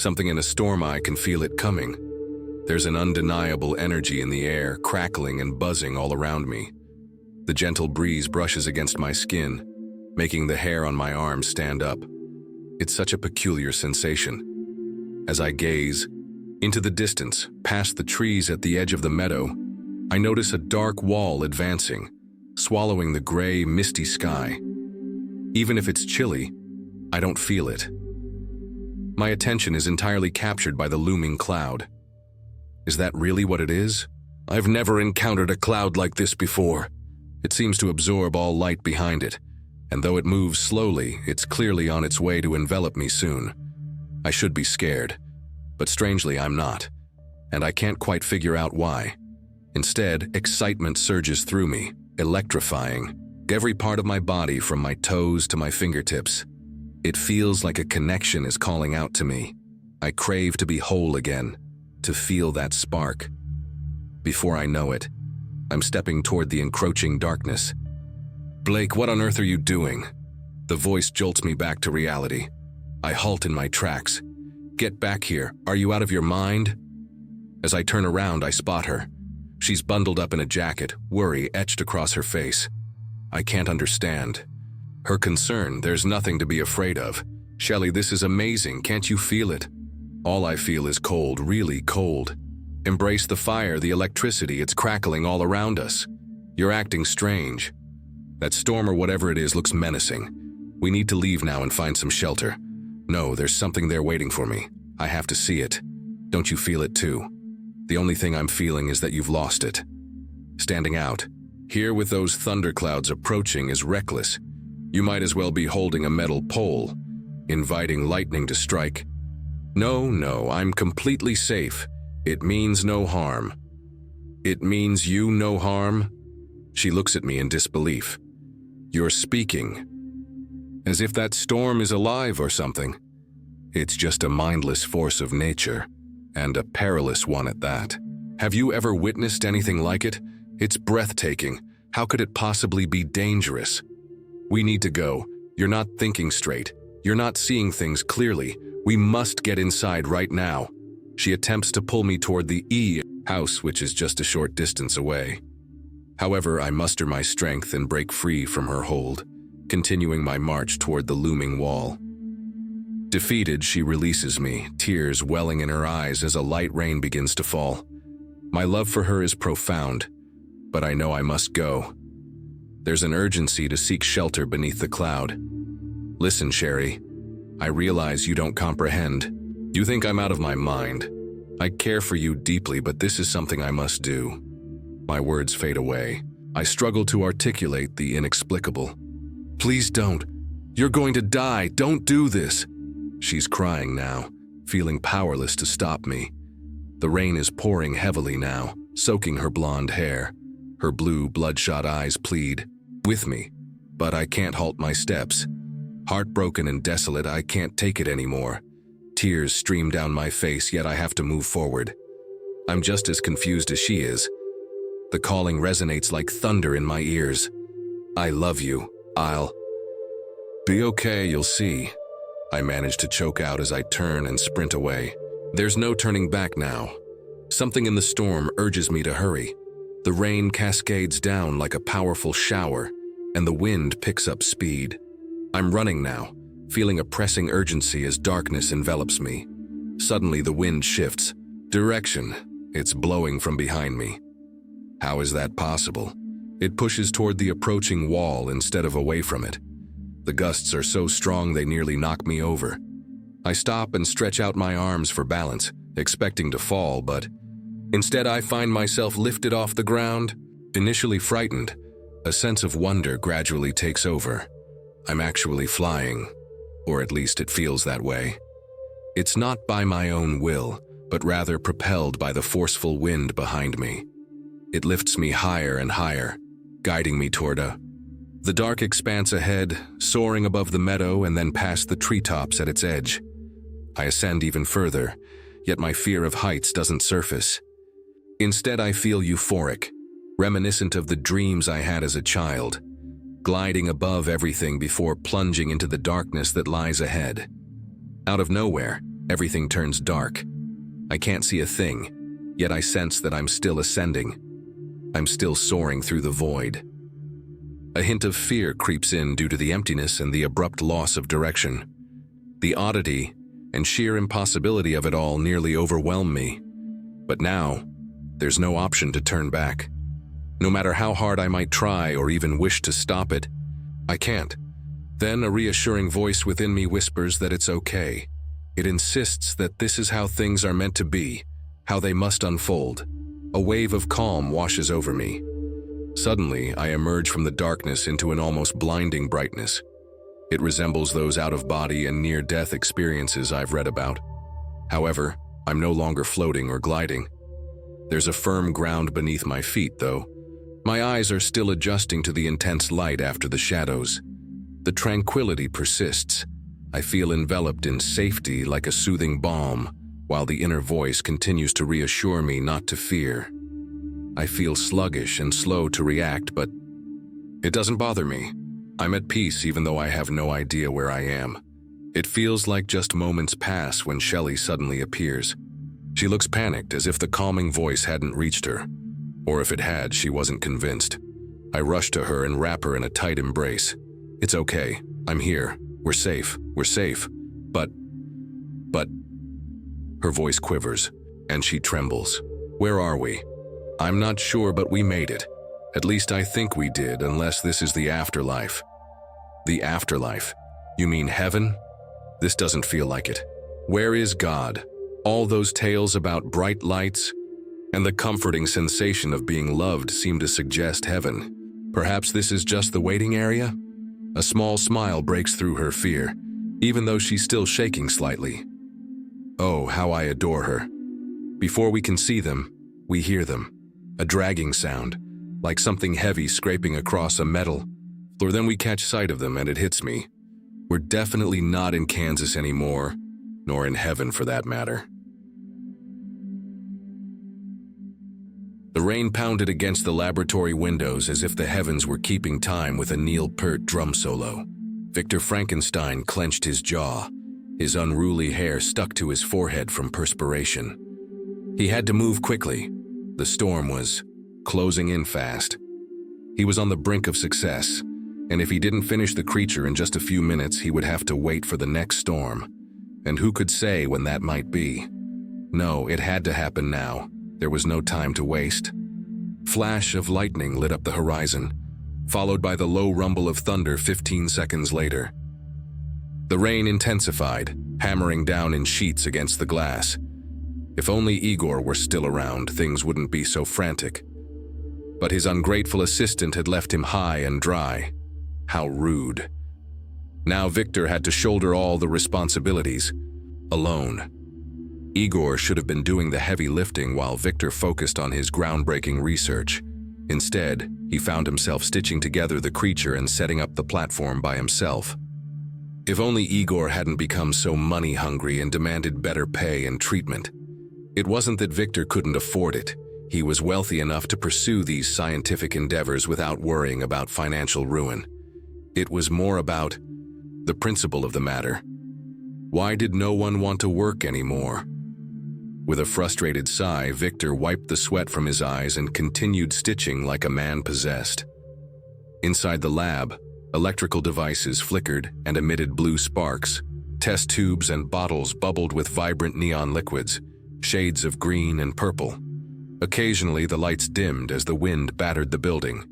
Something in a storm, I can feel it coming. There's an undeniable energy in the air, crackling and buzzing all around me. The gentle breeze brushes against my skin, making the hair on my arms stand up. It's such a peculiar sensation. As I gaze into the distance, past the trees at the edge of the meadow, I notice a dark wall advancing, swallowing the gray, misty sky. Even if it's chilly, I don't feel it. My attention is entirely captured by the looming cloud. Is that really what it is? I've never encountered a cloud like this before. It seems to absorb all light behind it, and though it moves slowly, it's clearly on its way to envelop me soon. I should be scared, but strangely I'm not, and I can't quite figure out why. Instead, excitement surges through me, electrifying every part of my body from my toes to my fingertips. It feels like a connection is calling out to me. I crave to be whole again, to feel that spark. Before I know it, I'm stepping toward the encroaching darkness. Blake, what on earth are you doing? The voice jolts me back to reality. I halt in my tracks. Get back here. Are you out of your mind? As I turn around, I spot her. She's bundled up in a jacket, worry etched across her face. I can't understand. Her concern, there's nothing to be afraid of. Shelley, this is amazing. Can't you feel it? All I feel is cold, really cold. Embrace the fire, the electricity, it's crackling all around us. You're acting strange. That storm or whatever it is looks menacing. We need to leave now and find some shelter. No, there's something there waiting for me. I have to see it. Don't you feel it too? The only thing I'm feeling is that you've lost it. Standing out, here with those thunderclouds approaching is reckless. You might as well be holding a metal pole, inviting lightning to strike. No, I'm completely safe. It means no harm. It means you no harm? She looks at me in disbelief. You're speaking. As if that storm is alive or something. It's just a mindless force of nature, and a perilous one at that. Have you ever witnessed anything like it? It's breathtaking. How could it possibly be dangerous? We need to go. You're not thinking straight. You're not seeing things clearly. We must get inside right now. She attempts to pull me toward the house, which is just a short distance away. However, I muster my strength and break free from her hold, continuing my march toward the looming wall. Defeated, she releases me, tears welling in her eyes as a light rain begins to fall. My love for her is profound, but I know I must go. There's an urgency to seek shelter beneath the cloud. Listen, Sherry, I realize you don't comprehend. You think I'm out of my mind. I care for you deeply, but this is something I must do. My words fade away. I struggle to articulate the inexplicable. Please don't. You're going to die. Don't do this. She's crying now, feeling powerless to stop me. The rain is pouring heavily now, soaking her blonde hair. Her blue, bloodshot eyes plead, with me. But I can't halt my steps. Heartbroken and desolate, I can't take it anymore. Tears stream down my face, yet I have to move forward. I'm just as confused as she is. The calling resonates like thunder in my ears. I love you. I'll be okay, you'll see. I manage to choke out as I turn and sprint away. There's no turning back now. Something in the storm urges me to hurry. The rain cascades down like a powerful shower, and the wind picks up speed. I'm running now, feeling a pressing urgency as darkness envelops me. Suddenly the wind shifts. Direction. It's blowing from behind me. How is that possible? It pushes toward the approaching wall instead of away from it. The gusts are so strong they nearly knock me over. I stop and stretch out my arms for balance, expecting to fall, but instead I find myself lifted off the ground. Initially frightened, a sense of wonder gradually takes over. I'm actually flying, or at least it feels that way. It's not by my own will, but rather propelled by the forceful wind behind me. It lifts me higher and higher, guiding me toward the dark expanse ahead, soaring above the meadow and then past the treetops at its edge. I ascend even further, yet my fear of heights doesn't surface. Instead, I feel euphoric, reminiscent of the dreams I had as a child, gliding above everything before plunging into the darkness that lies ahead. Out of nowhere, Everything turns dark. I can't see a thing, yet I sense that I'm still ascending. I'm still soaring through the void. A hint of fear creeps in due to the emptiness and the abrupt loss of direction. The oddity and sheer impossibility of it all nearly overwhelm me. But now, there's no option to turn back. No matter how hard I might try or even wish to stop it, I can't. Then a reassuring voice within me whispers that it's okay. It insists that this is how things are meant to be, how they must unfold. A wave of calm washes over me. Suddenly, I emerge from the darkness into an almost blinding brightness. It resembles those out-of-body and near-death experiences I've read about. However, I'm no longer floating or gliding. There's a firm ground beneath my feet, though. My eyes are still adjusting to the intense light after the shadows. The tranquility persists. I feel enveloped in safety like a soothing balm, while the inner voice continues to reassure me not to fear. I feel sluggish and slow to react, but it doesn't bother me. I'm at peace even though I have no idea where I am. It feels like just moments pass when Shelley suddenly appears. She looks panicked, as if the calming voice hadn't reached her. Or if it had, she wasn't convinced. I rush to her and wrap her in a tight embrace. It's okay. I'm here. We're safe. We're safe. But... Her voice quivers, and she trembles. Where are we? I'm not sure, but we made it. At least I think we did, unless this is the afterlife. The afterlife? You mean heaven? This doesn't feel like it. Where is God? All those tales about bright lights and the comforting sensation of being loved seem to suggest heaven. Perhaps this is just the waiting area? A small smile breaks through her fear, even though she's still shaking slightly. Oh, how I adore her. Before we can see them, we hear them. A dragging sound, like something heavy scraping across a metal floor. Then we catch sight of them and it hits me. We're definitely not in Kansas anymore, nor in heaven for that matter. The rain pounded against the laboratory windows as if the heavens were keeping time with a Neil Peart drum solo. Victor Frankenstein clenched his jaw. His unruly hair stuck to his forehead from perspiration. He had to move quickly. The storm was closing in fast. He was on the brink of success, and if he didn't finish the creature in just a few minutes, he would have to wait for the next storm. And who could say when that might be? No, it had to happen now. There was no time to waste. Flash of lightning lit up the horizon, followed by the low rumble of thunder 15 seconds later. The rain intensified, hammering down in sheets against the glass. If only Igor were still around, things wouldn't be so frantic. But his ungrateful assistant had left him high and dry. How rude. Now Victor had to shoulder all the responsibilities, alone. Igor should have been doing the heavy lifting while Victor focused on his groundbreaking research. Instead, he found himself stitching together the creature and setting up the platform by himself. If only Igor hadn't become so money-hungry and demanded better pay and treatment. It wasn't that Victor couldn't afford it. He was wealthy enough to pursue these scientific endeavors without worrying about financial ruin. It was more about the principle of the matter. Why did no one want to work anymore? With a frustrated sigh, Victor wiped the sweat from his eyes and continued stitching like a man possessed. Inside the lab, electrical devices flickered and emitted blue sparks. Test tubes and bottles bubbled with vibrant neon liquids, shades of green and purple. Occasionally, the lights dimmed as the wind battered the building.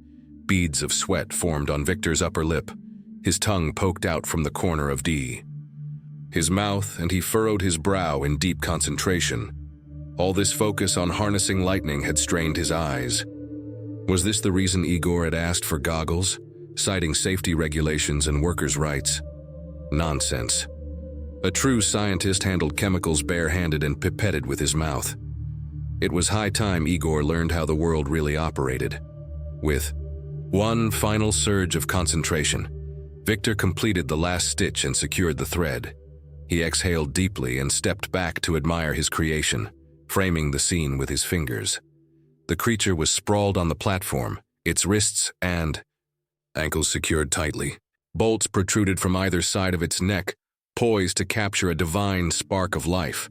Beads of sweat formed on Victor's upper lip. His tongue poked out from the corner of his mouth, and he furrowed his brow in deep concentration. All this focus on harnessing lightning had strained his eyes. Was this the reason Igor had asked for goggles, citing safety regulations and workers' rights? Nonsense. A true scientist handled chemicals bare-handed and pipetted with his mouth. It was high time Igor learned how the world really operated. With one final surge of concentration, Victor completed the last stitch and secured the thread. He exhaled deeply and stepped back to admire his creation, framing the scene with his fingers. The creature was sprawled on the platform, its wrists and ankles secured tightly. Bolts protruded from either side of its neck, poised to capture a divine spark of life.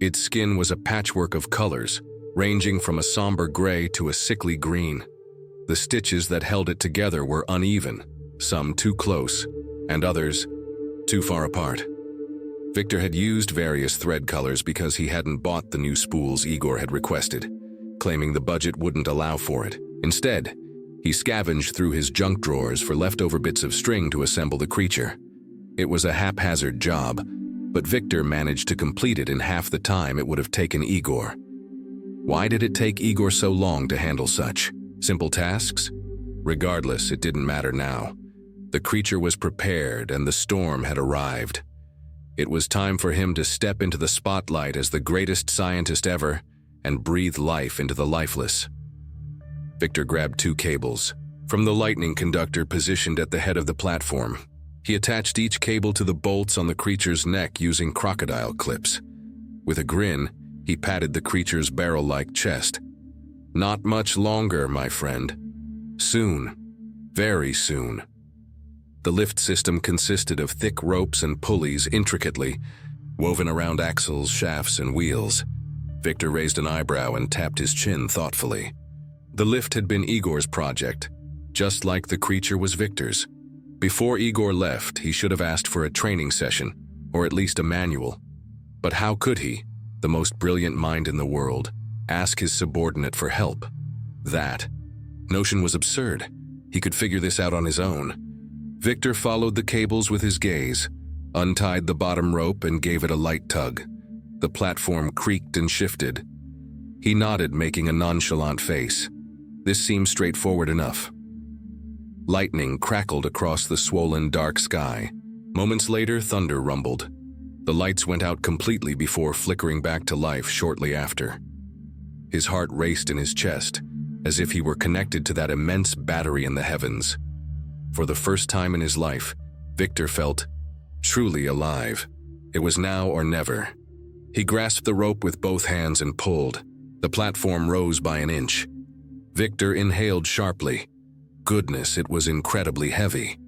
Its skin was a patchwork of colors, ranging from a somber gray to a sickly green. The stitches that held it together were uneven, some too close, and others too far apart. Victor had used various thread colors because he hadn't bought the new spools Igor had requested, claiming the budget wouldn't allow for it. Instead, he scavenged through his junk drawers for leftover bits of string to assemble the creature. It was a haphazard job, but Victor managed to complete it in half the time it would have taken Igor. Why did it take Igor so long to handle such simple tasks? Regardless, it didn't matter now. The creature was prepared and the storm had arrived. It was time for him to step into the spotlight as the greatest scientist ever and breathe life into the lifeless. Victor grabbed 2 cables from the lightning conductor positioned at the head of the platform. He attached each cable to the bolts on the creature's neck using crocodile clips. With a grin, he patted the creature's barrel-like chest. "Not much longer, my friend. Soon. Very soon." The lift system consisted of thick ropes and pulleys intricately woven around axles, shafts, and wheels. Victor raised an eyebrow and tapped his chin thoughtfully. The lift had been Igor's project, just like the creature was Victor's. Before Igor left, he should have asked for a training session, or at least a manual. But how could he, the most brilliant mind in the world, ask his subordinate for help? That notion was absurd. He could figure this out on his own. Victor followed the cables with his gaze, untied the bottom rope and gave it a light tug. The platform creaked and shifted. He nodded, making a nonchalant face. This seemed straightforward enough. Lightning crackled across the swollen dark sky. Moments later, thunder rumbled. The lights went out completely before flickering back to life shortly after. His heart raced in his chest, as if he were connected to that immense battery in the heavens. For the first time in his life, Victor felt truly alive. It was now or never. He grasped the rope with both hands and pulled. The platform rose by an inch. Victor inhaled sharply. Goodness, it was incredibly heavy.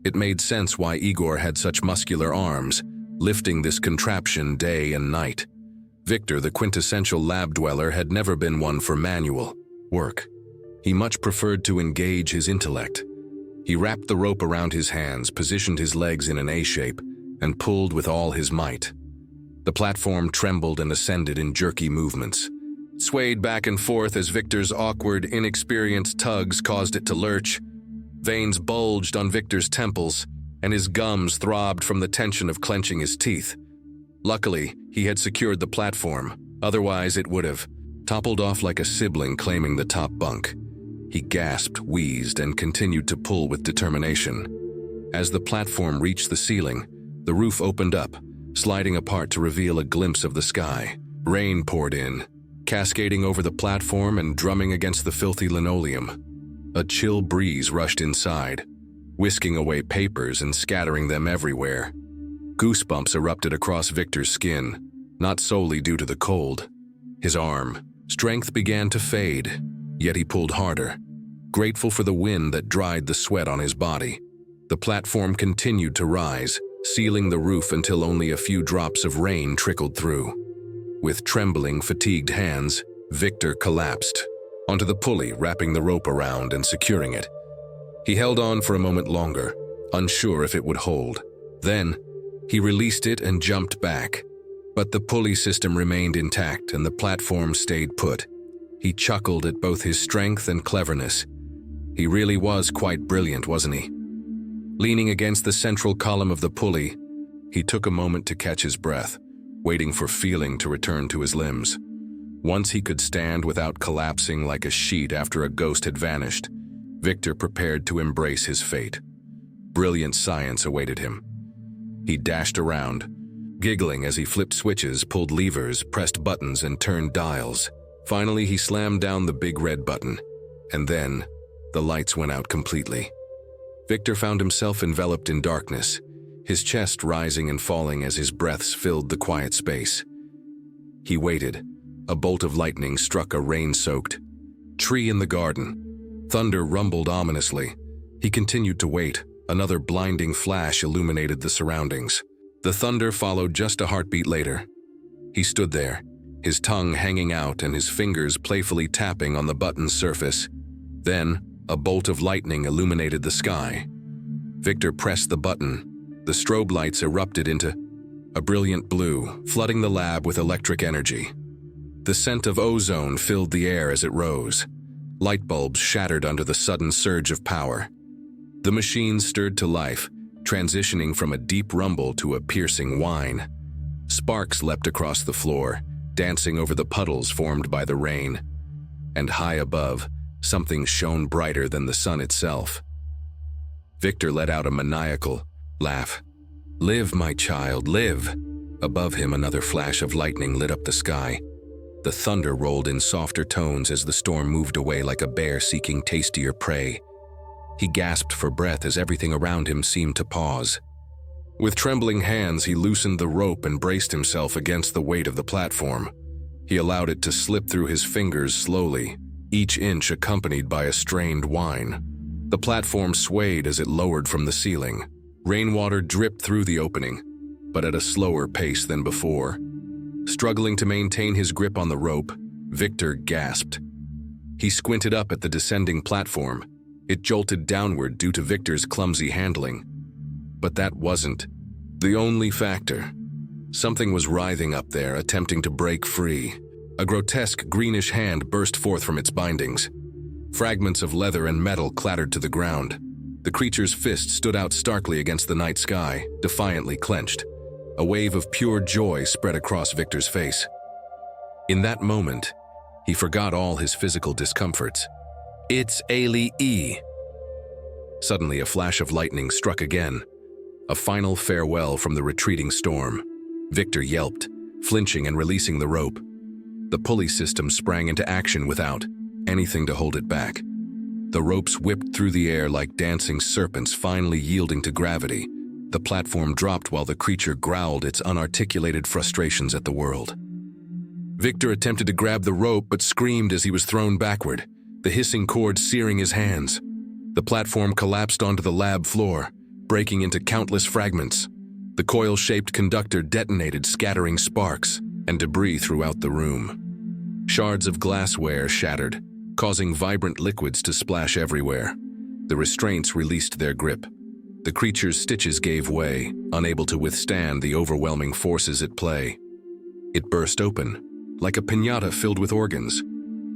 It made sense why Igor had such muscular arms, lifting this contraption day and night. Victor, the quintessential lab dweller, had never been one for manual work. He much preferred to engage his intellect. He wrapped the rope around his hands, positioned his legs in an A shape, and pulled with all his might. The platform trembled and ascended in jerky movements. It swayed back and forth as Victor's awkward, inexperienced tugs caused it to lurch. Veins bulged on Victor's temples, and his gums throbbed from the tension of clenching his teeth. Luckily, he had secured the platform, otherwise it would have toppled off like a sibling claiming the top bunk. He gasped, wheezed, and continued to pull with determination. As the platform reached the ceiling, the roof opened up, sliding apart to reveal a glimpse of the sky. Rain poured in, cascading over the platform and drumming against the filthy linoleum. A chill breeze rushed inside, whisking away papers and scattering them everywhere. Goosebumps erupted across Victor's skin, not solely due to the cold. His arm, strength began to fade, yet he pulled harder, grateful for the wind that dried the sweat on his body. The platform continued to rise, sealing the roof until only a few drops of rain trickled through. With trembling, fatigued hands, Victor collapsed onto the pulley, wrapping the rope around and securing it. He held on for a moment longer, unsure if it would hold. Then, he released it and jumped back. But the pulley system remained intact and the platform stayed put. He chuckled at both his strength and cleverness. He really was quite brilliant, wasn't he? Leaning against the central column of the pulley, he took a moment to catch his breath, waiting for feeling to return to his limbs. Once he could stand without collapsing like a sheet after a ghost had vanished, Victor prepared to embrace his fate. Brilliant science awaited him. He dashed around, giggling as he flipped switches, pulled levers, pressed buttons, and turned dials. Finally, he slammed down the big red button, and then the lights went out completely. Victor found himself enveloped in darkness, his chest rising and falling as his breaths filled the quiet space. He waited. A bolt of lightning struck a rain-soaked tree in the garden. Thunder rumbled ominously. He continued to wait. Another blinding flash illuminated the surroundings. The thunder followed just a heartbeat later. He stood there, his tongue hanging out and his fingers playfully tapping on the button's surface. Then, a bolt of lightning illuminated the sky. Victor pressed the button. The strobe lights erupted into a brilliant blue, flooding the lab with electric energy. The scent of ozone filled the air as it rose. Light bulbs shattered under the sudden surge of power. The machine stirred to life, transitioning from a deep rumble to a piercing whine. Sparks leapt across the floor, dancing over the puddles formed by the rain. And high above, something shone brighter than the sun itself. Victor let out a maniacal laugh. "Live, my child, live!" Above him, another flash of lightning lit up the sky. The thunder rolled in softer tones as the storm moved away like a bear seeking tastier prey. He gasped for breath as everything around him seemed to pause. With trembling hands, he loosened the rope and braced himself against the weight of the platform. He allowed it to slip through his fingers slowly, each inch accompanied by a strained whine. The platform swayed as it lowered from the ceiling. Rainwater dripped through the opening, but at a slower pace than before. Struggling to maintain his grip on the rope, Victor gasped. He squinted up at the descending platform. It jolted downward due to Victor's clumsy handling. But that wasn't the only factor. Something was writhing up there, attempting to break free. A grotesque greenish hand burst forth from its bindings. Fragments of leather and metal clattered to the ground. The creature's fist stood out starkly against the night sky, defiantly clenched. A wave of pure joy spread across Victor's face. In that moment, he forgot all his physical discomforts. "It's Ali-E!" Suddenly, a flash of lightning struck again. A final farewell from the retreating storm. Victor yelped, flinching and releasing the rope. The pulley system sprang into action without anything to hold it back. The ropes whipped through the air like dancing serpents, finally yielding to gravity. The platform dropped while the creature growled its unarticulated frustrations at the world. Victor attempted to grab the rope but screamed as he was thrown backward, the hissing cord searing his hands. The platform collapsed onto the lab floor, breaking into countless fragments. The coil-shaped conductor detonated, scattering sparks and debris throughout the room. Shards of glassware shattered, causing vibrant liquids to splash everywhere. The restraints released their grip. The creature's stitches gave way, unable to withstand the overwhelming forces at play. It burst open, like a piñata filled with organs.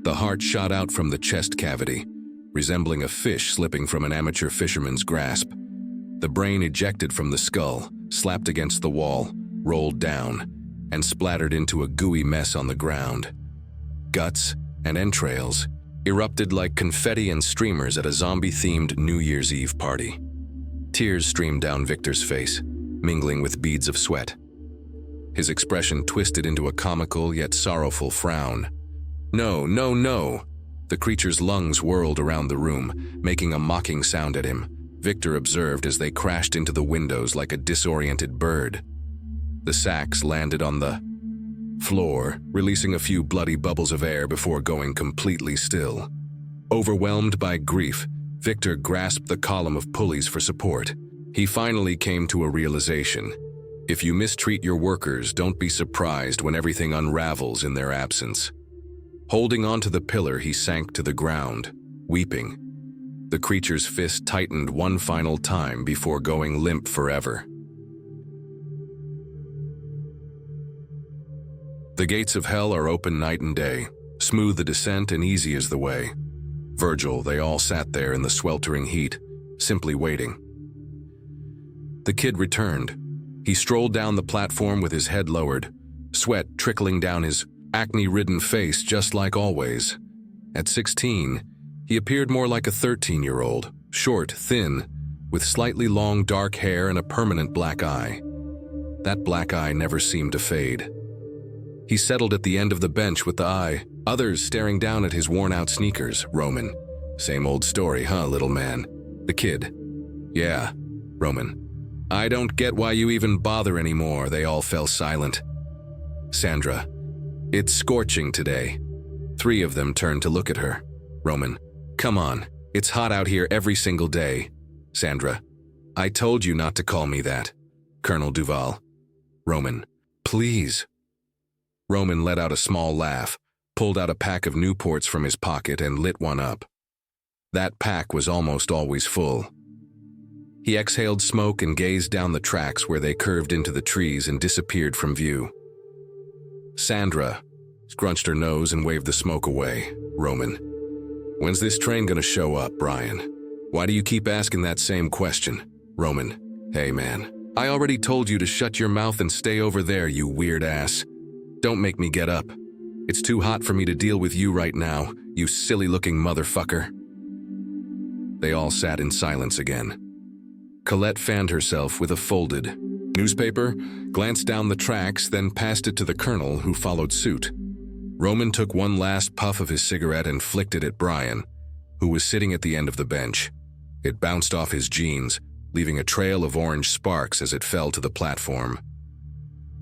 The heart shot out from the chest cavity, resembling a fish slipping from an amateur fisherman's grasp. The brain ejected from the skull, slapped against the wall, rolled down, and splattered into a gooey mess on the ground. Guts and entrails erupted like confetti and streamers at a zombie-themed New Year's Eve party. Tears streamed down Victor's face, mingling with beads of sweat. His expression twisted into a comical yet sorrowful frown. "No, no, no!" The creature's lungs whirled around the room, making a mocking sound at him. Victor observed as they crashed into the windows like a disoriented bird. The sacks landed on the floor, releasing a few bloody bubbles of air before going completely still. Overwhelmed by grief, Victor grasped the column of pulleys for support. He finally came to a realization. If you mistreat your workers, don't be surprised when everything unravels in their absence. Holding onto the pillar, he sank to the ground, weeping. The creature's fist tightened one final time before going limp forever. The gates of hell are open night and day, smooth the descent and easy is the way. Virgil, they all sat there in the sweltering heat, simply waiting. The kid returned. He strolled down the platform with his head lowered, sweat trickling down his acne-ridden face just like always. At 16, he appeared more like a 13-year-old, short, thin, with slightly long dark hair and a permanent black eye. That black eye never seemed to fade. He settled at the end of the bench with the eye, others staring down at his worn-out sneakers. Roman. "Same old story, huh, little man?" The kid. "Yeah, Roman. I don't get why you even bother anymore." They all fell silent. Sandra. "It's scorching today." 3 of them turned to look at her. Roman. "Come on, it's hot out here every single day." Sandra. "I told you not to call me that." Colonel Duval. Roman, please. Roman let out a small laugh, pulled out a pack of Newports from his pocket and lit one up. That pack was almost always full. He exhaled smoke and gazed down the tracks where they curved into the trees and disappeared from view. Sandra scrunched her nose and waved the smoke away. Roman, when's this train gonna show up, Brian? Why do you keep asking that same question? Roman, hey man, I already told you to shut your mouth and stay over there, you weird ass. Don't make me get up. It's too hot for me to deal with you right now, you silly-looking motherfucker. They all sat in silence again. Colette fanned herself with a folded newspaper, glanced down the tracks, then passed it to the colonel, who followed suit. Roman took one last puff of his cigarette and flicked it at Brian, who was sitting at the end of the bench. It bounced off his jeans, leaving a trail of orange sparks as it fell to the platform.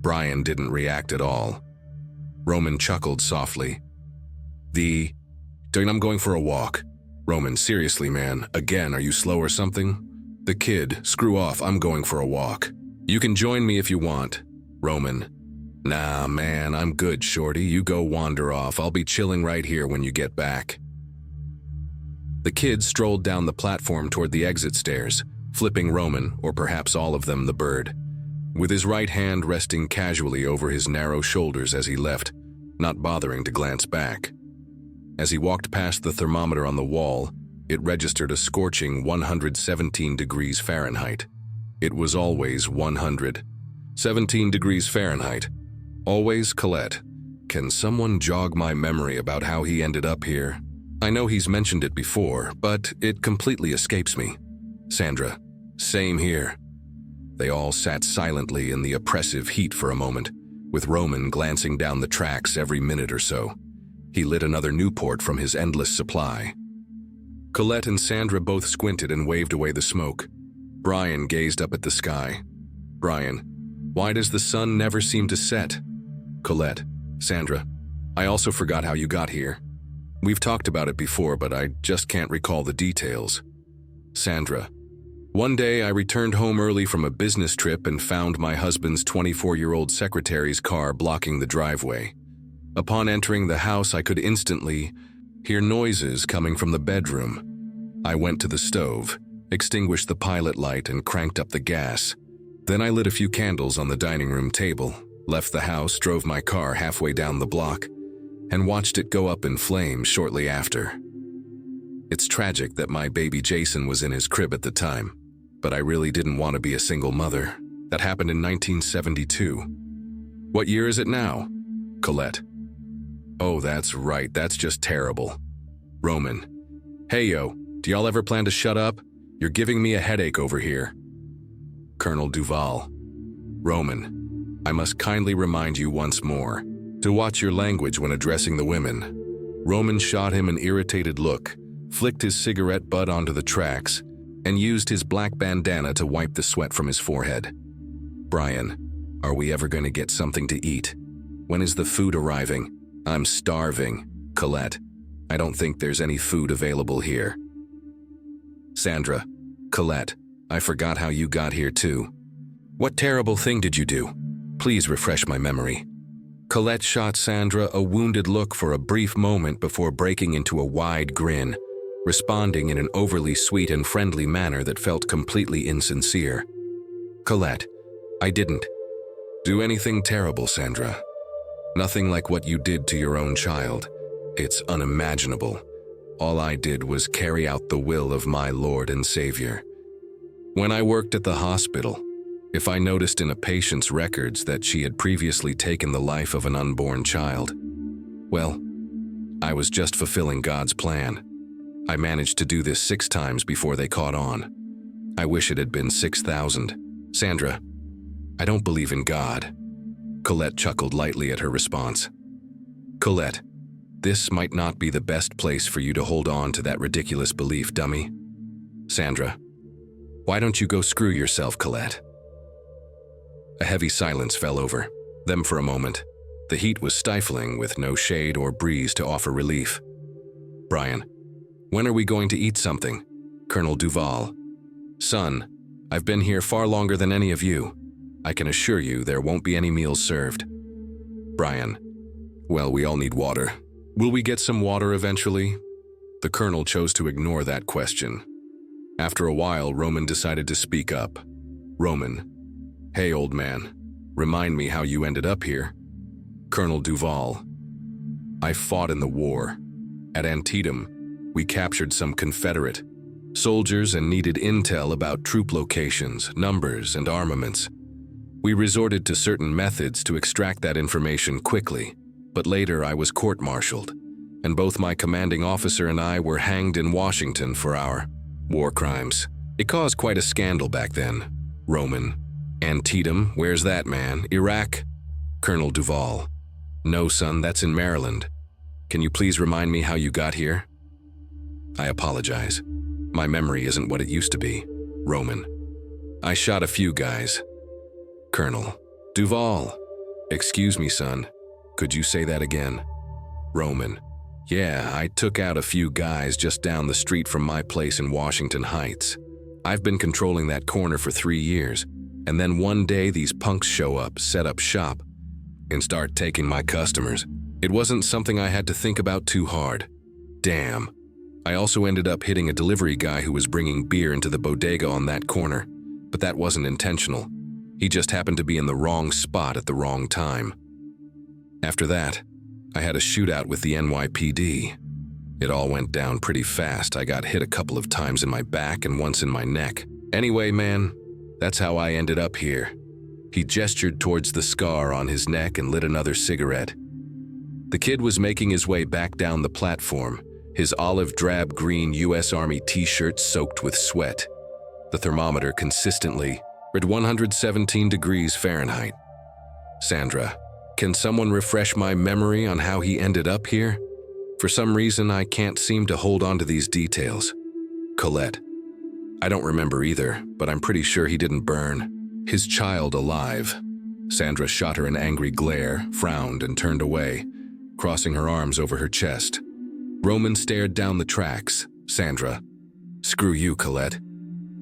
Brian didn't react at all. Roman chuckled softly. I'm going for a walk. Roman, seriously, man, again, are you slow or something? The kid, screw off, I'm going for a walk. You can join me if you want. Roman, nah, man, I'm good, shorty. You go wander off. I'll be chilling right here when you get back. The kid strolled down the platform toward the exit stairs, flipping Roman, or perhaps all of them, the bird, with his right hand resting casually over his narrow shoulders as he left, not bothering to glance back. As he walked past the thermometer on the wall, it registered a scorching 117 degrees Fahrenheit. It was always 117 degrees Fahrenheit. Always Colette. Can someone jog my memory about how he ended up here? I know he's mentioned it before, but it completely escapes me. Sandra, same here. They all sat silently in the oppressive heat for a moment, with Roman glancing down the tracks every minute or so. He lit another Newport from his endless supply. Colette and Sandra both squinted and waved away the smoke. Brian gazed up at the sky. Brian, why does the sun never seem to set? Colette, Sandra, I also forgot how you got here. We've talked about it before, but I just can't recall the details. Sandra, one day I returned home early from a business trip and found my husband's 24-year-old secretary's car blocking the driveway. Upon entering the house, I could instantly hear noises coming from the bedroom. I went to the stove, extinguished the pilot light, and cranked up the gas. Then I lit a few candles on the dining room table, left the house, drove my car halfway down the block, and watched it go up in flames shortly after. It's tragic that my baby Jason was in his crib at the time, but I really didn't want to be a single mother. That happened in 1972. What year is it now? Colette. Oh, that's right, that's just terrible. Roman. Hey yo, do y'all ever plan to shut up? You're giving me a headache over here. Colonel Duval. Roman. I must kindly remind you once more to watch your language when addressing the women. Roman shot him an irritated look, flicked his cigarette butt onto the tracks, and used his black bandana to wipe the sweat from his forehead. Brian, are we ever going to get something to eat? When is the food arriving? I'm starving. Colette, I don't think there's any food available here. Sandra, Colette, I forgot how you got here too. What terrible thing did you do? Please refresh my memory. Colette shot Sandra a wounded look for a brief moment before breaking into a wide grin, responding in an overly sweet and friendly manner that felt completely insincere. Colette, I didn't do anything terrible, Sandra. Nothing like what you did to your own child. It's unimaginable. All I did was carry out the will of my Lord and Savior. When I worked at the hospital, if I noticed in a patient's records that she had previously taken the life of an unborn child, well, I was just fulfilling God's plan. I managed to do this 6 times before they caught on. I wish it had been 6,000. Sandra, I don't believe in God. Colette chuckled lightly at her response. Colette, this might not be the best place for you to hold on to that ridiculous belief, dummy. Sandra, why don't you go screw yourself, Colette? A heavy silence fell over them for a moment. The heat was stifling with no shade or breeze to offer relief. Brian, when are we going to eat something? Colonel Duval. Son, I've been here far longer than any of you. I can assure you there won't be any meals served. Brian, well, we all need water. Will we get some water eventually? The colonel chose to ignore that question. After a while, Roman decided to speak up. Roman, hey, old man, remind me how you ended up here. Colonel Duval, I fought in the war. At Antietam, we captured some Confederate soldiers and needed intel about troop locations, numbers, and armaments. We resorted to certain methods to extract that information quickly, but later I was court-martialed, and both my commanding officer and I were hanged in Washington for our war crimes. It caused quite a scandal back then. Roman, Antietam, where's that, man? Iraq? Colonel Duval, no, son, that's in Maryland. Can you please remind me how you got here? I apologize. My memory isn't what it used to be. Roman, I shot a few guys. Colonel Duval, excuse me, son. Could you say that again? Roman, yeah, I took out a few guys just down the street from my place in Washington Heights. I've been controlling that corner for 3 years, and then one day these punks show up, set up shop, and start taking my customers. It wasn't something I had to think about too hard. Damn. I also ended up hitting a delivery guy who was bringing beer into the bodega on that corner, but that wasn't intentional. He just happened to be in the wrong spot at the wrong time. After that, I had a shootout with the NYPD. It all went down pretty fast. I got hit a couple of times in my back and once in my neck. Anyway, man, that's how I ended up here. He gestured towards the scar on his neck and lit another cigarette. The kid was making his way back down the platform, his olive drab green U.S. Army t-shirt soaked with sweat. The thermometer consistently read 117 degrees Fahrenheit. Sandra, can someone refresh my memory on how he ended up here? For some reason, I can't seem to hold on to these details. Colette, I don't remember either, but I'm pretty sure he didn't burn his child alive. Sandra shot her an angry glare, frowned, and turned away, crossing her arms over her chest. Roman stared down the tracks. Sandra, screw you, Colette.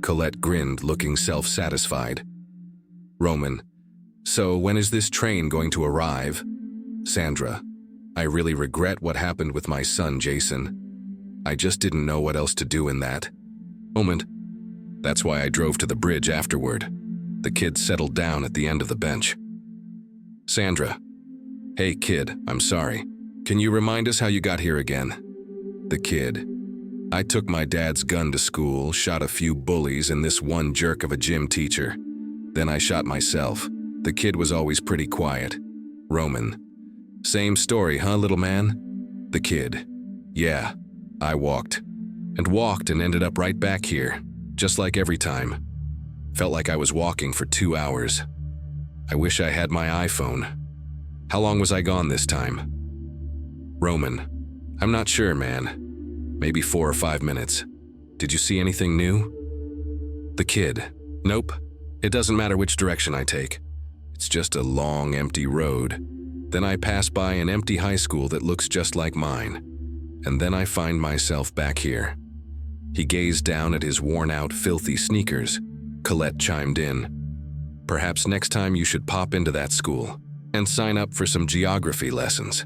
Colette grinned, looking self-satisfied. Roman, so when is this train going to arrive? Sandra, I really regret what happened with my son, Jason. I just didn't know what else to do in that moment. That's why I drove to the bridge afterward. The kid settled down at the end of the bench. Sandra, hey kid, I'm sorry. Can you remind us how you got here again? The kid, I took my dad's gun to school, shot a few bullies and this one jerk of a gym teacher. Then I shot myself. The kid was always pretty quiet. Roman, same story, huh, little man? The kid, yeah, I walked and ended up right back here, just like every time. Felt like I was walking for 2 hours. I wish I had my iPhone. How long was I gone this time? Roman, I'm not sure, man. Maybe 4 or 5 minutes. Did you see anything new? The kid, nope. It doesn't matter which direction I take. It's just a long, empty road. Then I pass by an empty high school that looks just like mine. And then I find myself back here. He gazed down at his worn-out, filthy sneakers. Colette chimed in. Perhaps next time you should pop into that school and sign up for some geography lessons.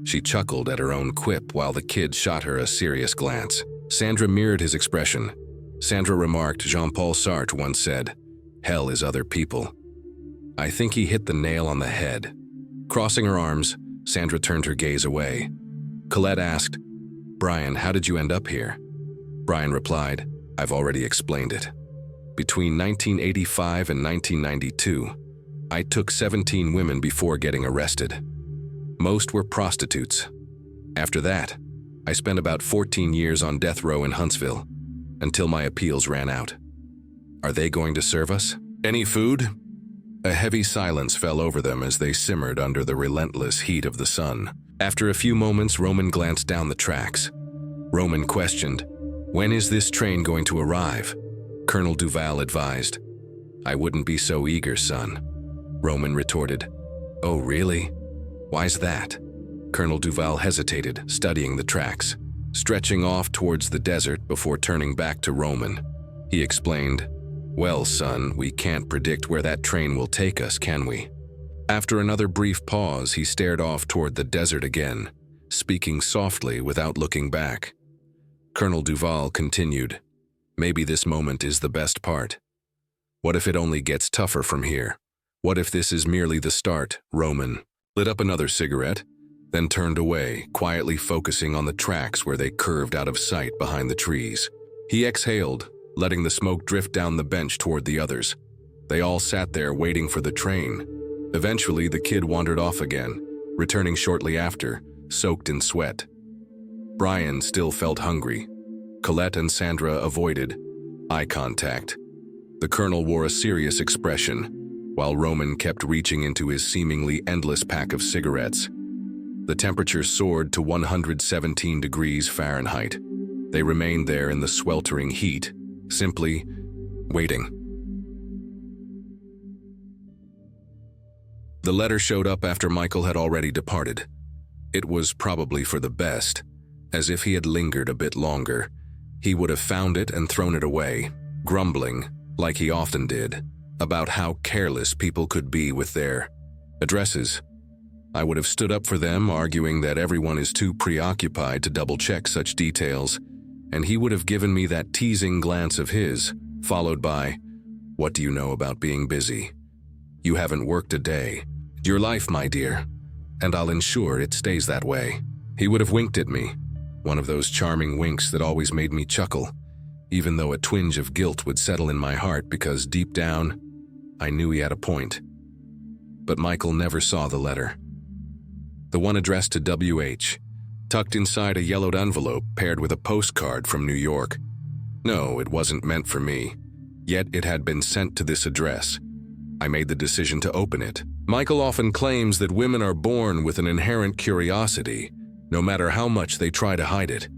She chuckled at her own quip while the kid shot her a serious glance. Sandra mirrored his expression. Sandra remarked Jean-Paul Sartre once said, "Hell is other people." I think he hit the nail on the head. Crossing her arms, Sandra turned her gaze away. Colette asked, Brian, how did you end up here? Brian replied, I've already explained it. Between 1985 and 1992, I took 17 women before getting arrested. Most were prostitutes. After that, I spent about 14 years on death row in Huntsville, until my appeals ran out. Are they going to serve us? Any food? A heavy silence fell over them as they simmered under the relentless heat of the sun. After a few moments, Roman glanced down the tracks. Roman questioned, when is this train going to arrive? Colonel Duval advised, I wouldn't be so eager, son. Roman retorted, oh, really? Why's that? Colonel Duval hesitated, studying the tracks, stretching off towards the desert before turning back to Roman. He explained, Well, son, we can't predict where that train will take us, can we? After another brief pause, he stared off toward the desert again, speaking softly without looking back. Colonel Duval continued, "Maybe this moment is the best part. What if it only gets tougher from here? What if this is merely the start?" Roman lit up another cigarette, then turned away, quietly focusing on the tracks where they curved out of sight behind the trees. He exhaled, letting the smoke drift down the bench toward the others. They all sat there waiting for the train. Eventually, the kid wandered off again, returning shortly after, soaked in sweat. Brian still felt hungry. Colette and Sandra avoided eye contact. The colonel wore a serious expression, while Roman kept reaching into his seemingly endless pack of cigarettes. The temperature soared to 117 degrees Fahrenheit. They remained there in the sweltering heat, simply waiting. The letter showed up after Michael had already departed. It was probably for the best, as if he had lingered a bit longer. He would have found it and thrown it away, grumbling, like he often did, about how careless people could be with their addresses. I would have stood up for them, arguing that everyone is too preoccupied to double-check such details, and he would have given me that teasing glance of his, followed by, "What do you know about being busy? You haven't worked a day. Your life, my dear, and I'll ensure it stays that way." He would have winked at me, one of those charming winks that always made me chuckle, even though a twinge of guilt would settle in my heart because deep down, I knew he had a point. But Michael never saw the letter. The one addressed to WH, tucked inside a yellowed envelope paired with a postcard from New York. No, it wasn't meant for me, yet it had been sent to this address. I made the decision to open it. Michael often claims that women are born with an inherent curiosity, no matter how much they try to hide it.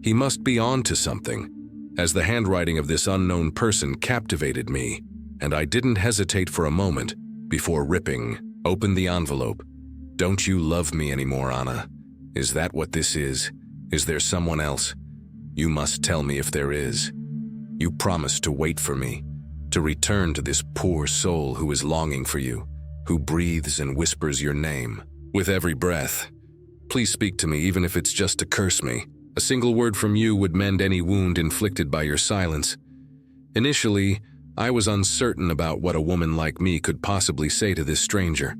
He must be on to something, as the handwriting of this unknown person captivated me, and I didn't hesitate for a moment before ripping open the envelope. "Don't you love me anymore, Anna? Is that what this is? Is there someone else? You must tell me if there is. You promised to wait for me, to return to this poor soul who is longing for you, who breathes and whispers your name with every breath. Please speak to me, even if it's just to curse me. A single word from you would mend any wound inflicted by your silence." Initially, I was uncertain about what a woman like me could possibly say to this stranger,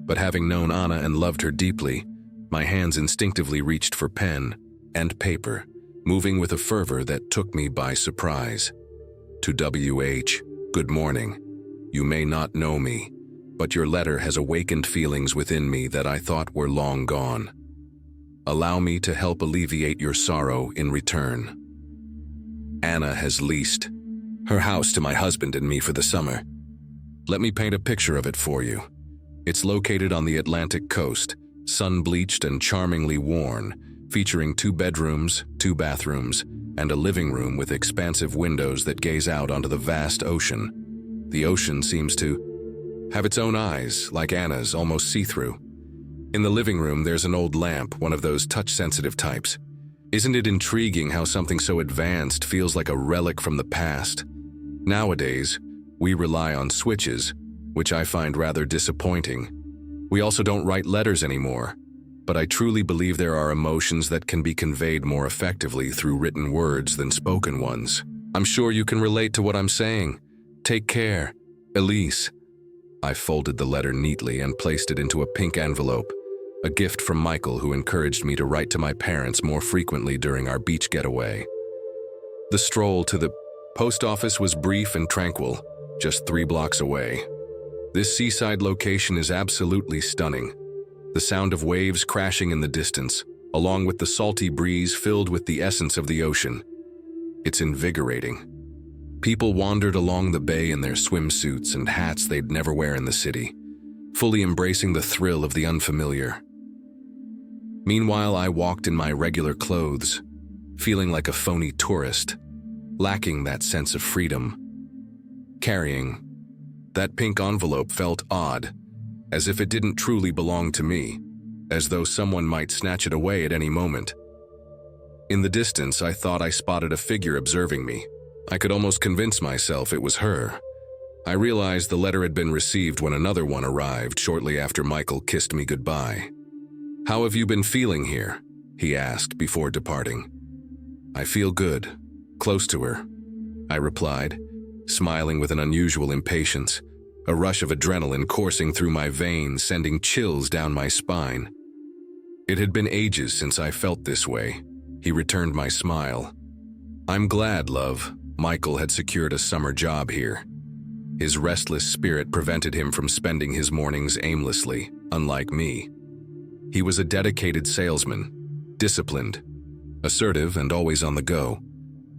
but having known Anna and loved her deeply, my hands instinctively reached for pen and paper, moving with a fervor that took me by surprise. To WH, "Good morning. You may not know me, but your letter has awakened feelings within me that I thought were long gone. Allow me to help alleviate your sorrow in return. Anna has leased her house to my husband and me for the summer. Let me paint a picture of it for you. It's located on the Atlantic coast, sun-bleached and charmingly worn, featuring 2 bedrooms, 2 bathrooms, and a living room with expansive windows that gaze out onto the vast ocean. The ocean seems to have its own eyes, like Anna's, almost see-through. In the living room, there's an old lamp, one of those touch-sensitive types. Isn't it intriguing how something so advanced feels like a relic from the past? Nowadays, we rely on switches, which I find rather disappointing. We also don't write letters anymore, but I truly believe there are emotions that can be conveyed more effectively through written words than spoken ones. I'm sure you can relate to what I'm saying. Take care, Elise." I folded the letter neatly and placed it into a pink envelope, a gift from Michael, who encouraged me to write to my parents more frequently during our beach getaway. The stroll to the post office was brief and tranquil, just 3 blocks away. This seaside location is absolutely stunning. The sound of waves crashing in the distance, along with the salty breeze filled with the essence of the ocean. It's invigorating. People wandered along the bay in their swimsuits and hats they'd never wear in the city, fully embracing the thrill of the unfamiliar. Meanwhile, I walked in my regular clothes, feeling like a phony tourist, lacking that sense of freedom. Carrying that pink envelope felt odd, as if it didn't truly belong to me, as though someone might snatch it away at any moment. In the distance, I thought I spotted a figure observing me, I could almost convince myself it was her. I realized the letter had been received when another one arrived shortly after Michael kissed me goodbye. "How have you been feeling here?" he asked before departing. "I feel good, close to her," I replied, smiling with an unusual impatience, a rush of adrenaline coursing through my veins, sending chills down my spine. It had been ages since I felt this way. He returned my smile. "I'm glad, love. Michael had secured a summer job here." His restless spirit prevented him from spending his mornings aimlessly, unlike me. He was a dedicated salesman, disciplined, assertive, and always on the go.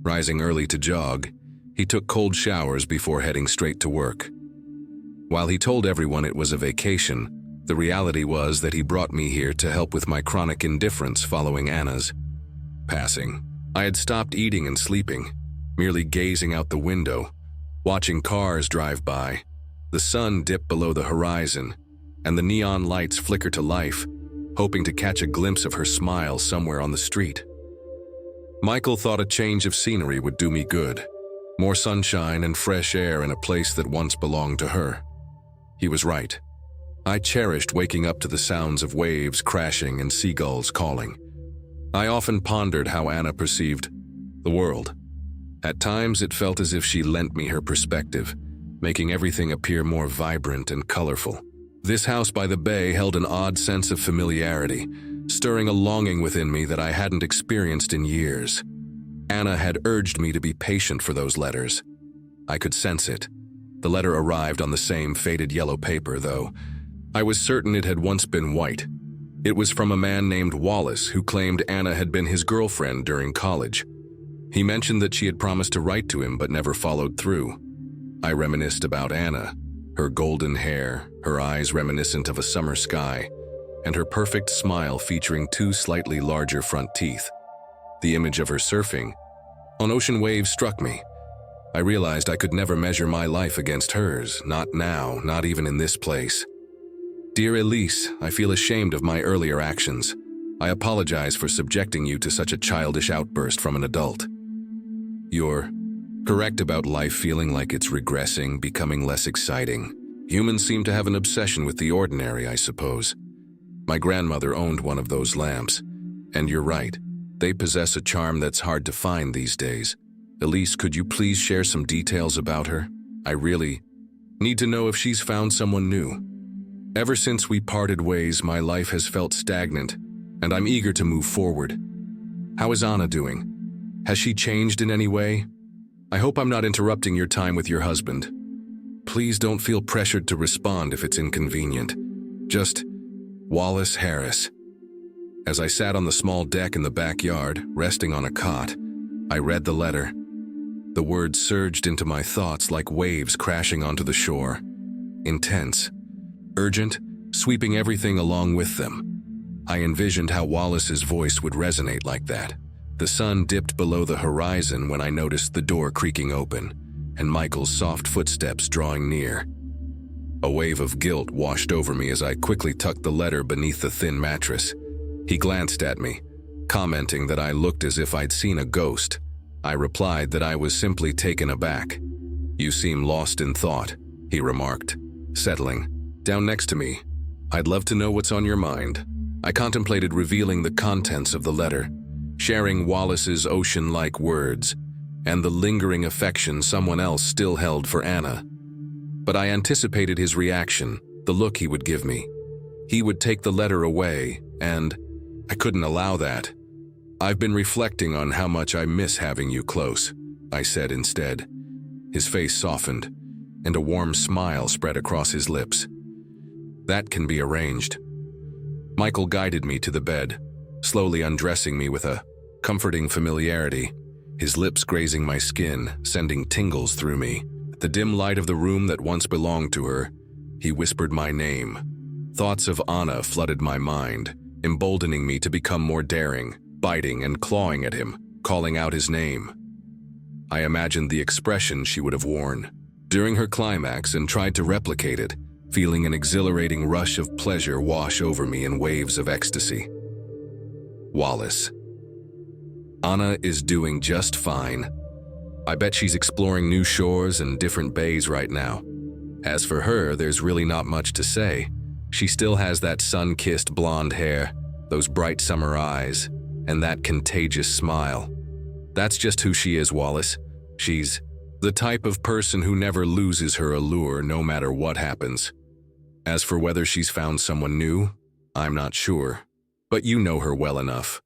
Rising early to jog, he took cold showers before heading straight to work. While he told everyone it was a vacation, the reality was that he brought me here to help with my chronic indifference following Anna's passing. I had stopped eating and sleeping, merely gazing out the window, watching cars drive by, the sun dip below the horizon, and the neon lights flicker to life, hoping to catch a glimpse of her smile somewhere on the street. Michael thought a change of scenery would do me good. More sunshine and fresh air in a place that once belonged to her. He was right. I cherished waking up to the sounds of waves crashing and seagulls calling. I often pondered how Anna perceived the world. At times it felt as if she lent me her perspective, making everything appear more vibrant and colorful. This house by the bay held an odd sense of familiarity, stirring a longing within me that I hadn't experienced in years. Anna had urged me to be patient for those letters. I could sense it. The letter arrived on the same faded yellow paper, though. I was certain it had once been white. It was from a man named Wallace who claimed Anna had been his girlfriend during college. He mentioned that she had promised to write to him but never followed through. I reminisced about Anna, her golden hair, her eyes reminiscent of a summer sky, and her perfect smile featuring two slightly larger front teeth. The image of her surfing on ocean waves struck me. I realized I could never measure my life against hers, not now, not even in this place. "Dear Elise, I feel ashamed of my earlier actions. I apologize for subjecting you to such a childish outburst from an adult. You're correct about life feeling like it's regressing, becoming less exciting. Humans seem to have an obsession with the ordinary, I suppose. My grandmother owned one of those lamps, and you're right, they possess a charm that's hard to find these days. Elise, could you please share some details about her? I really need to know if she's found someone new. Ever since we parted ways, my life has felt stagnant, and I'm eager to move forward. How is Anna doing? Has she changed in any way? I hope I'm not interrupting your time with your husband. Please don't feel pressured to respond if it's inconvenient. Just Wallace Harris." As I sat on the small deck in the backyard, resting on a cot, I read the letter. The words surged into my thoughts like waves crashing onto the shore. Intense, urgent, sweeping everything along with them. I envisioned how Wallace's voice would resonate like that. The sun dipped below the horizon when I noticed the door creaking open, and Michael's soft footsteps drawing near. A wave of guilt washed over me as I quickly tucked the letter beneath the thin mattress. He glanced at me, commenting that I looked as if I'd seen a ghost. I replied that I was simply taken aback. "You seem lost in thought," he remarked, settling down next to me. "I'd love to know what's on your mind." I contemplated revealing the contents of the letter, sharing Wallace's ocean-like words, and the lingering affection someone else still held for Anna. But I anticipated his reaction, the look he would give me. He would take the letter away, and I couldn't allow that. "I've been reflecting on how much I miss having you close," I said instead. His face softened, and a warm smile spread across his lips. "That can be arranged." Michael guided me to the bed, slowly undressing me with a comforting familiarity, his lips grazing my skin, sending tingles through me. The dim light of the room that once belonged to her, he whispered my name. Thoughts of Anna flooded my mind, emboldening me to become more daring, biting and clawing at him, calling out his name. I imagined the expression she would have worn during her climax and tried to replicate it, feeling an exhilarating rush of pleasure wash over me in waves of ecstasy. Wallace. "Anna is doing just fine." I bet she's exploring new shores and different bays right now. As for her, there's really not much to say. She still has that sun-kissed blonde hair, those bright summer eyes, and that contagious smile. That's just who she is, Wallace. She's the type of person who never loses her allure no matter what happens. As for whether she's found someone new, I'm not sure. But you know her well enough.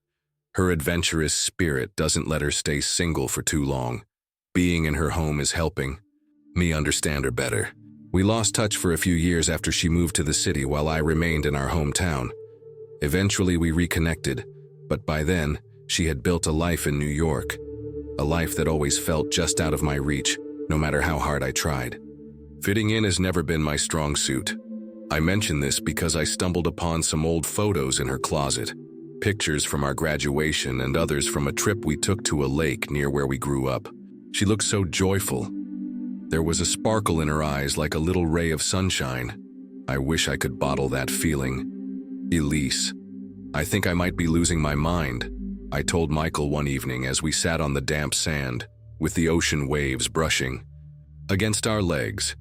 Her adventurous spirit doesn't let her stay single for too long. Being in her home is helping me understand her better. We lost touch for a few years after she moved to the city while I remained in our hometown. Eventually we reconnected, but by then, she had built a life in New York. A life that always felt just out of my reach, no matter how hard I tried. Fitting in has never been my strong suit. I mention this because I stumbled upon some old photos in her closet. Pictures from our graduation and others from a trip we took to a lake near where we grew up. She looked so joyful. There was a sparkle in her eyes like a little ray of sunshine. I wish I could bottle that feeling. Elise, I think I might be losing my mind, I told Michael one evening as we sat on the damp sand, with the ocean waves brushing against our legs.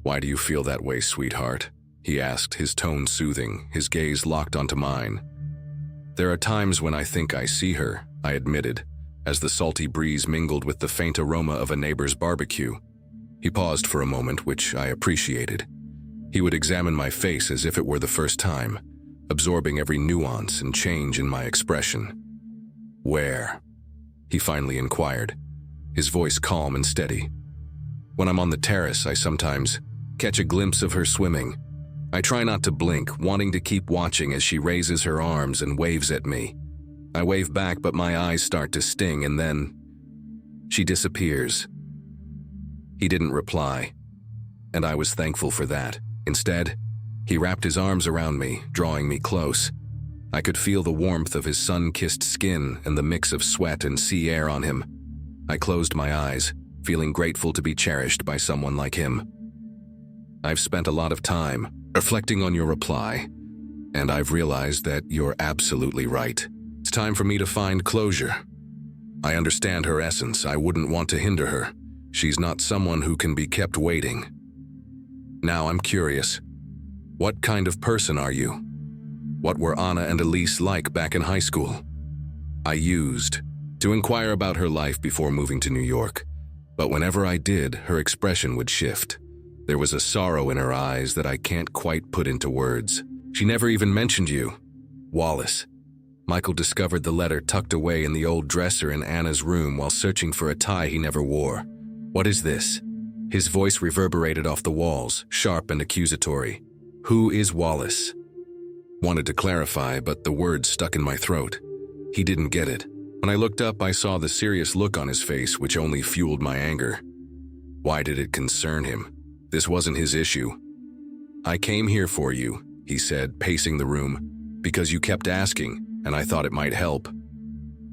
Why do you feel that way, sweetheart? He asked, his tone soothing, his gaze locked onto mine. There are times when I think I see her, I admitted, as the salty breeze mingled with the faint aroma of a neighbor's barbecue. He paused for a moment, which I appreciated. He would examine my face as if it were the first time, absorbing every nuance and change in my expression. Where? He finally inquired, his voice calm and steady. When I'm on the terrace, I sometimes catch a glimpse of her swimming. I try not to blink, wanting to keep watching as she raises her arms and waves at me. I wave back, but my eyes start to sting, and then she disappears. He didn't reply, and I was thankful for that. Instead, he wrapped his arms around me, drawing me close. I could feel the warmth of his sun-kissed skin and the mix of sweat and sea air on him. I closed my eyes, feeling grateful to be cherished by someone like him. I've spent a lot of time reflecting on your reply, and I've realized that you're absolutely right. It's time for me to find closure. I understand her essence. I wouldn't want to hinder her. She's not someone who can be kept waiting. Now I'm curious. What kind of person are you? What were Anna and Elise like back in high school? I used to inquire about her life before moving to New York, but whenever I did, her expression would shift. There was a sorrow in her eyes that I can't quite put into words. She never even mentioned you. Wallace. Michael discovered the letter tucked away in the old dresser in Anna's room while searching for a tie he never wore. What is this? His voice reverberated off the walls, sharp and accusatory. Who is Wallace? Wanted to clarify, but the words stuck in my throat. He didn't get it. When I looked up, I saw the serious look on his face, which only fueled my anger. Why did it concern him? This wasn't his issue. I came here for you, he said, pacing the room, because you kept asking, and I thought it might help.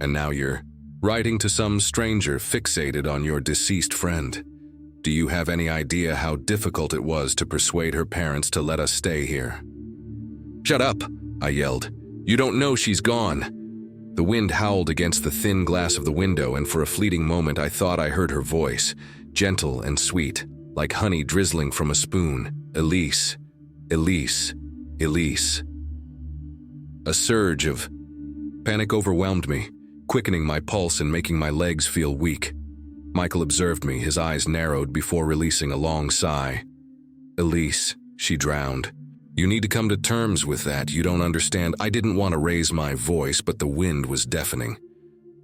And now you're writing to some stranger fixated on your deceased friend. Do you have any idea how difficult it was to persuade her parents to let us stay here? Shut up, I yelled. You don't know she's gone. The wind howled against the thin glass of the window, and for a fleeting moment I thought I heard her voice, gentle and sweet, like honey drizzling from a spoon. Elise, Elise, Elise. A surge of panic overwhelmed me, quickening my pulse and making my legs feel weak. Michael observed me, his eyes narrowed before releasing a long sigh. Elise, she drowned. You need to come to terms with that. You don't understand. I didn't want to raise my voice, but the wind was deafening.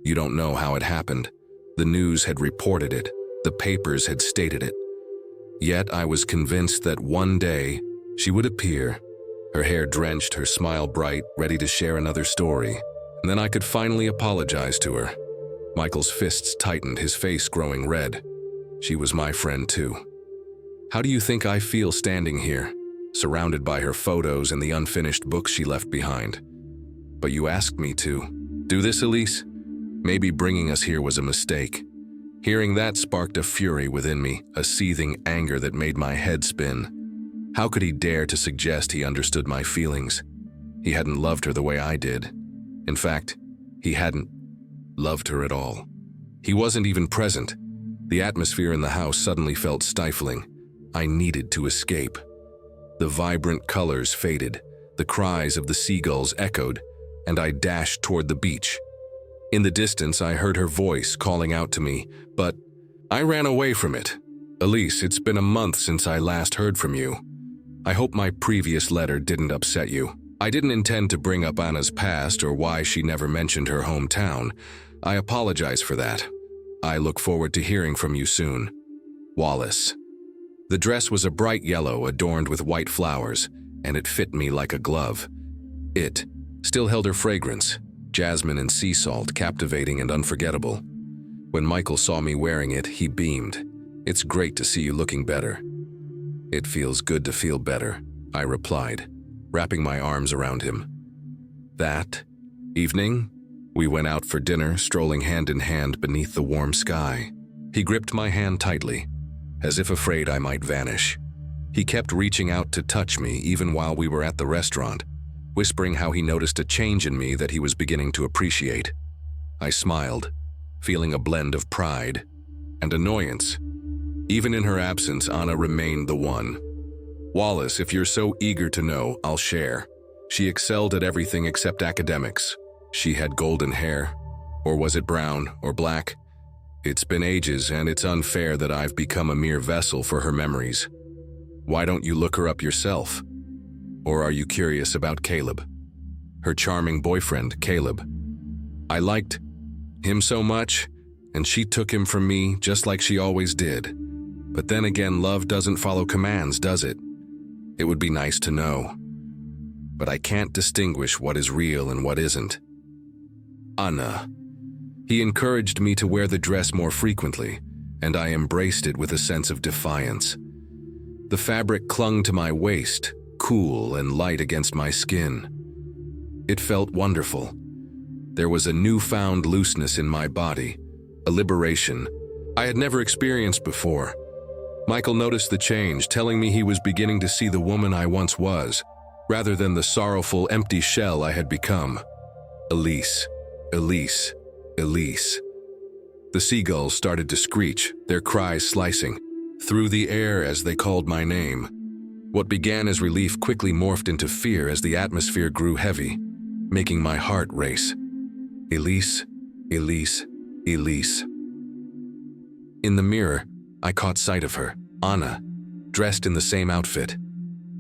You don't know how it happened. The news had reported it. The papers had stated it. Yet I was convinced that one day she would appear, her hair drenched, her smile bright, ready to share another story. And then I could finally apologize to her. Michael's fists tightened, his face growing red. She was my friend too. How do you think I feel standing here, surrounded by her photos and the unfinished books she left behind? But you asked me to do this, Elise? Maybe bringing us here was a mistake. Hearing that sparked a fury within me, a seething anger that made my head spin. How could he dare to suggest he understood my feelings? He hadn't loved her the way I did. In fact, he hadn't loved her at all. He wasn't even present. The atmosphere in the house suddenly felt stifling. I needed to escape. The vibrant colors faded, the cries of the seagulls echoed, and I dashed toward the beach. In the distance, I heard her voice calling out to me, but I ran away from it. Elise, it's been a month since I last heard from you. I hope my previous letter didn't upset you. I didn't intend to bring up Anna's past or why she never mentioned her hometown. I apologize for that. I look forward to hearing from you soon. Wallace. The dress was a bright yellow adorned with white flowers, and it fit me like a glove. It still held her fragrance, jasmine and sea salt, captivating and unforgettable. When Michael saw me wearing it, he beamed. It's great to see you looking better. It feels good to feel better, I replied, wrapping my arms around him. That evening, we went out for dinner, strolling hand in hand beneath the warm sky. He gripped my hand tightly, as if afraid I might vanish. He kept reaching out to touch me even while we were at the restaurant, whispering how he noticed a change in me that he was beginning to appreciate. I smiled, feeling a blend of pride and annoyance. Even in her absence, Anna remained the one. Wallace, if you're so eager to know, I'll share. She excelled at everything except academics. She had golden hair, or was it brown or black? It's been ages, and it's unfair that I've become a mere vessel for her memories. Why don't you look her up yourself? Or are you curious about Caleb? Her charming boyfriend, Caleb. I liked him so much, and she took him from me just like she always did. But then again, love doesn't follow commands, does it? It would be nice to know. But I can't distinguish what is real and what isn't. Anna. He encouraged me to wear the dress more frequently, and I embraced it with a sense of defiance. The fabric clung to my waist, cool and light against my skin. It felt wonderful. There was a newfound looseness in my body, a liberation I had never experienced before. Michael noticed the change, telling me he was beginning to see the woman I once was, rather than the sorrowful, empty shell I had become. Elise, Elise, Elise. The seagulls started to screech, their cries slicing through the air as they called my name. What began as relief quickly morphed into fear as the atmosphere grew heavy, making my heart race. Elise, Elise, Elise. In the mirror, I caught sight of her, Anna, dressed in the same outfit.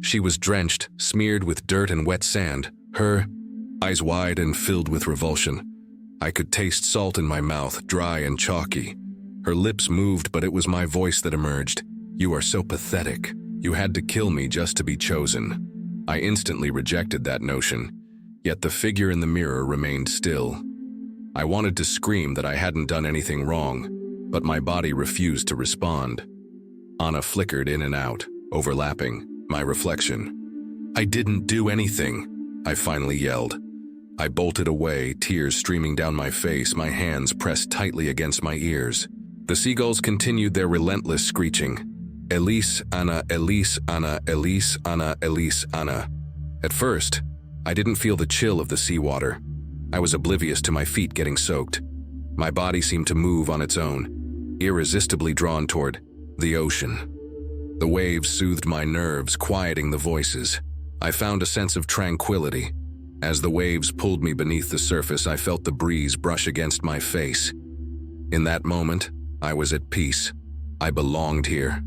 She was drenched, smeared with dirt and wet sand, her eyes wide and filled with revulsion. I could taste salt in my mouth, dry and chalky. Her lips moved, but it was my voice that emerged. You are so pathetic. You had to kill me just to be chosen. I instantly rejected that notion, yet the figure in the mirror remained still. I wanted to scream that I hadn't done anything wrong, but my body refused to respond. Anna flickered in and out, overlapping my reflection. I didn't do anything, I finally yelled. I bolted away, tears streaming down my face, my hands pressed tightly against my ears. The seagulls continued their relentless screeching. Elise, Anna, Elise, Anna, Elise, Anna, Elise, Anna. At first, I didn't feel the chill of the seawater. I was oblivious to my feet getting soaked. My body seemed to move on its own, irresistibly drawn toward the ocean. The waves soothed my nerves, quieting the voices. I found a sense of tranquility. As the waves pulled me beneath the surface, I felt the breeze brush against my face. In that moment, I was at peace. I belonged here.